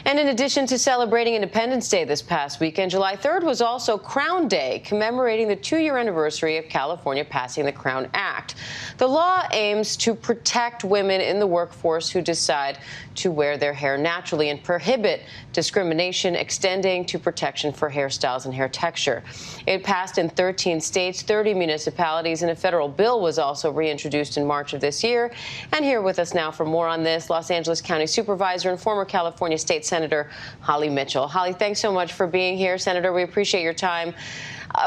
And in addition to celebrating Independence Day this past weekend, July 3rd was also Crown Day, commemorating the 2-year anniversary of California passing the Crown Act. The law aims to protect women in the workforce who decide to wear their hair naturally and prohibit discrimination, extending to protection for hairstyles and hair texture. It passed in 13 states, 30 municipalities, and a federal bill was also reintroduced in March of this year. And here with us now for more on this, Los Angeles County Supervisor and former California State Senator Holly Mitchell. Holly, thanks so much for being here, Senator. We appreciate your time.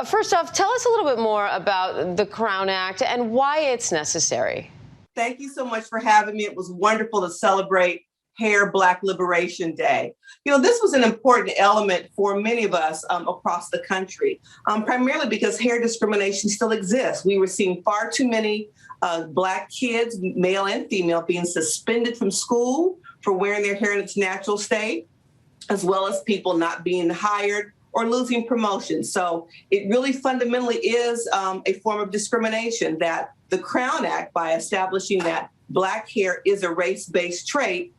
First off, tell us a little bit more about the Crown Act and why it's necessary. Thank you so much for having me. It was wonderful to celebrate Hair Black Liberation Day. You know, this was an important element for many of us across the country, primarily because hair discrimination still exists. We were seeing far too many Black kids, male and female, being suspended from school for wearing their hair in its natural state, as well as people not being hired or losing promotions. So it really fundamentally is a form of discrimination that the Crown Act, by establishing that Black hair is a race-based trait,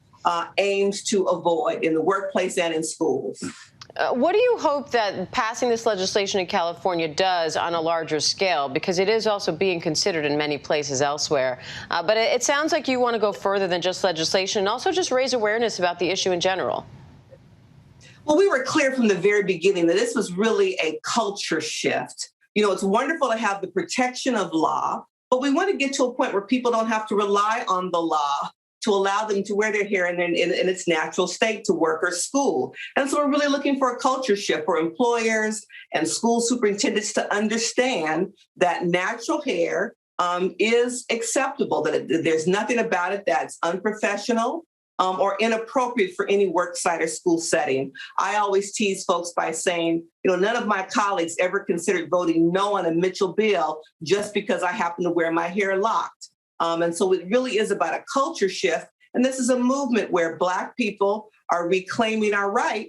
aims to avoid in the workplace and in schools. What do you hope that passing this legislation in California does on a larger scale? Because it is also being considered in many places elsewhere. But it sounds like you want to go further than just legislation and also just raise awareness about the issue in general. Well, we were clear from the very beginning that this was really a culture shift. You know, it's wonderful to have the protection of law, but we want to get to a point where people don't have to rely on the law to allow them to wear their hair in its natural state to work or school. And so we're really looking for a culture shift for employers and school superintendents to understand that natural hair is acceptable, that there's nothing about it that's unprofessional or inappropriate for any work site or school setting. I always tease folks by saying, you know, none of my colleagues ever considered voting no on a Mitchell bill just because I happen to wear my hair locked. And so it really is about a culture shift. And this is a movement where Black people are reclaiming our right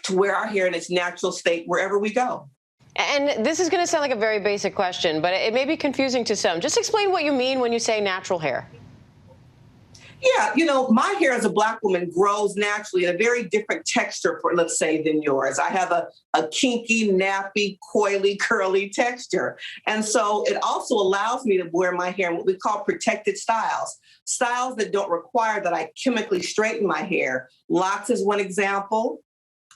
to wear our hair in its natural state wherever we go. And this is going to sound like a very basic question, but it may be confusing to some. Just explain what you mean when you say natural hair. Yeah, you know, my hair as a Black woman grows naturally in a very different texture, for let's say, than yours. I have a kinky, nappy, coily, curly texture. And so it also allows me to wear my hair in what we call protected styles, styles that don't require that I chemically straighten my hair. Locks is one example,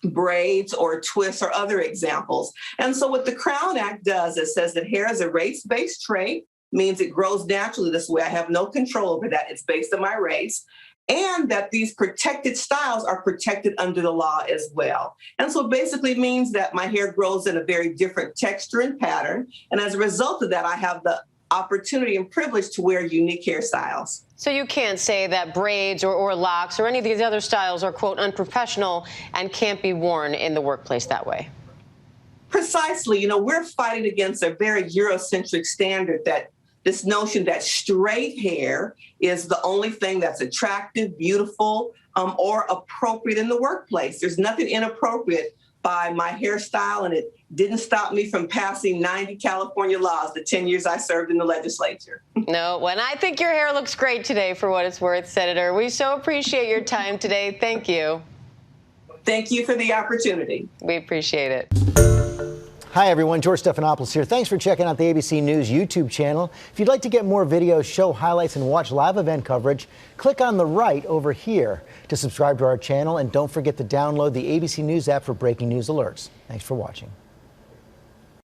braids or twists are other examples. And so what the Crown Act does, it says that hair is a race-based trait, means it grows naturally this way. I have no control over that. It's based on my race. And that these protected styles are protected under the law as well. And so it basically means that my hair grows in a very different texture and pattern. And as a result of that, I have the opportunity and privilege to wear unique hairstyles. So you can't say that braids or locks or any of these other styles are, quote, unprofessional and can't be worn in the workplace that way. Precisely. You know, we're fighting against a very Eurocentric standard that this notion that straight hair is the only thing that's attractive, beautiful, or appropriate in the workplace. There's nothing inappropriate by my hairstyle, and it didn't stop me from passing 90 California laws the 10 years I served in the legislature. No, and I think your hair looks great today for what it's worth, Senator. We so appreciate your time today. Thank you. Thank you for the opportunity. We appreciate it. Hi, everyone. George Stephanopoulos here. Thanks for checking out the ABC News YouTube channel. If you'd like to get more videos, show highlights, and watch live event coverage, click on the right over here to subscribe to our channel. And don't forget to download the ABC News app for breaking news alerts. Thanks for watching.